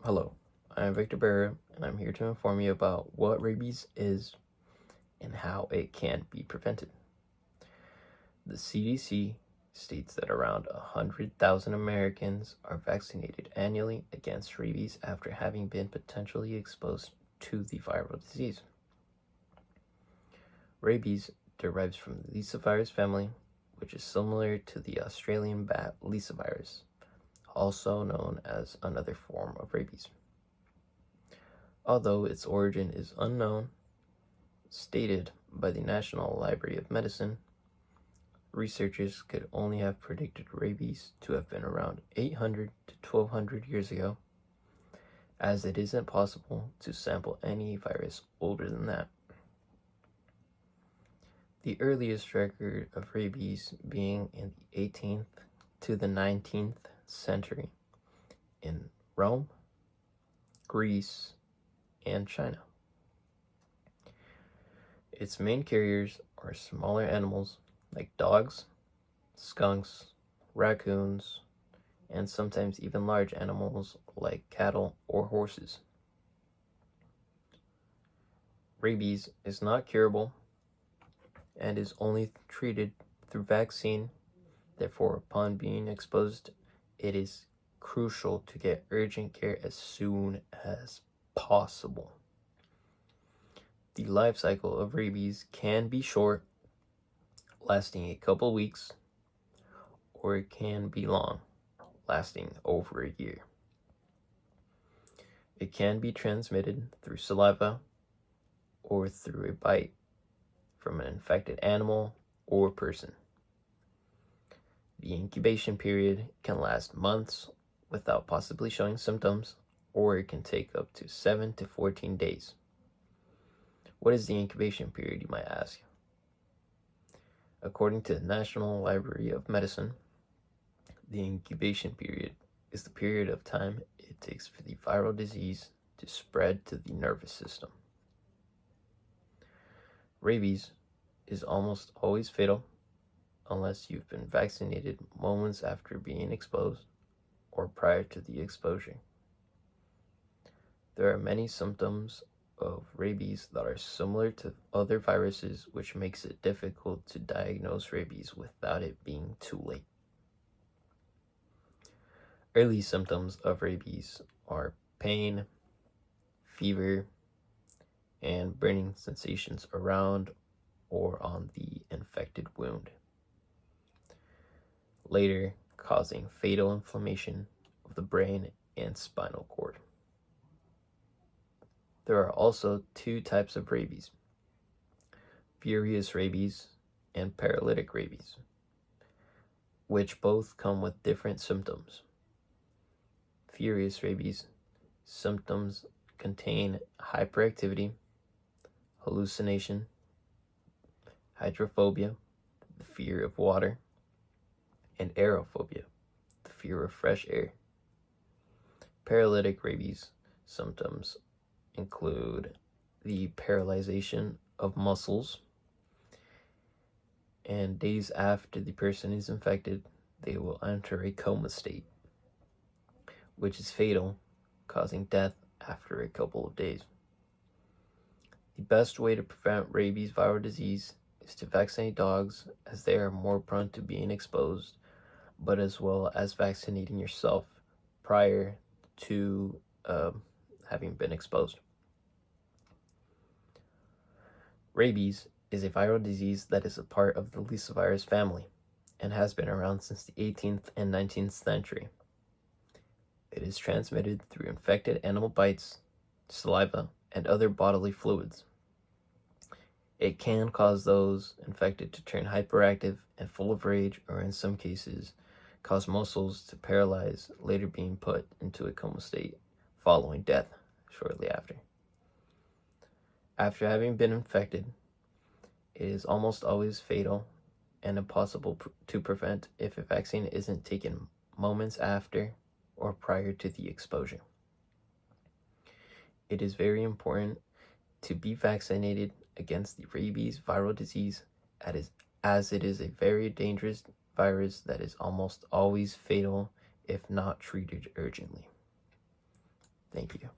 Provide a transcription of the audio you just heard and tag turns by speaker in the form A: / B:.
A: Hello, I'm Victor Barra, and I'm here to inform you about what rabies is and how it can be prevented. The CDC states that around 100,000 Americans are vaccinated annually against rabies after having been potentially exposed to the viral disease. Rabies derives from the lyssavirus family, which is similar to the Australian bat lyssavirus, also known as another form of rabies. Although its origin is unknown, stated by the National Library of Medicine, researchers could only have predicted rabies to have been around 800 to 1200 years ago, as it isn't possible to sample any virus older than that. The earliest record of rabies being in the 18th to the 19th century in Rome, Greece, and China. Its main carriers are smaller animals like dogs, skunks, raccoons, and sometimes even large animals like cattle or horses. Rabies is not curable and is only treated through vaccine. Therefore, upon being exposed, it is crucial to get urgent care as soon as possible. The life cycle of rabies can be short, lasting a couple weeks, or it can be long, lasting over a year. It can be transmitted through saliva or through a bite from an infected animal or person. The incubation period can last months without possibly showing symptoms, or it can take up to 7 to 14 days. What is the incubation period, you might ask? According to the National Library of Medicine, the incubation period is the period of time it takes for the viral disease to spread to the nervous system. Rabies is almost always fatal unless you've been vaccinated moments after being exposed or prior to the exposure. There are many symptoms of rabies that are similar to other viruses, which makes it difficult to diagnose rabies without it being too late. Early symptoms of rabies are pain, fever, and burning sensations around or on the infected wound, later causing fatal inflammation of the brain and spinal cord. There are also two types of rabies: furious rabies and paralytic rabies, which both come with different symptoms. Furious rabies symptoms contain hyperactivity, hallucination, hydrophobia, the fear of water, and aerophobia, the fear of fresh air. Paralytic rabies symptoms include the paralyzation of muscles, and days after the person is infected, they will enter a coma state, which is fatal, causing death after a couple of days. The best way to prevent rabies viral disease is to vaccinate dogs, as they are more prone to being exposed, but as well as vaccinating yourself prior to having been exposed. Rabies is a viral disease that is a part of the lyssavirus family and has been around since the 18th and 19th century. It is transmitted through infected animal bites, saliva, and other bodily fluids. It can cause those infected to turn hyperactive and full of rage, or in some cases, cause muscles to paralyze, later being put into a coma state following death shortly after. After having been infected, it is almost always fatal and impossible to prevent if a vaccine isn't taken moments after or prior to the exposure. It is very important to be vaccinated against the rabies viral disease, as it is a very dangerous virus that is almost always fatal if not treated urgently. Thank you.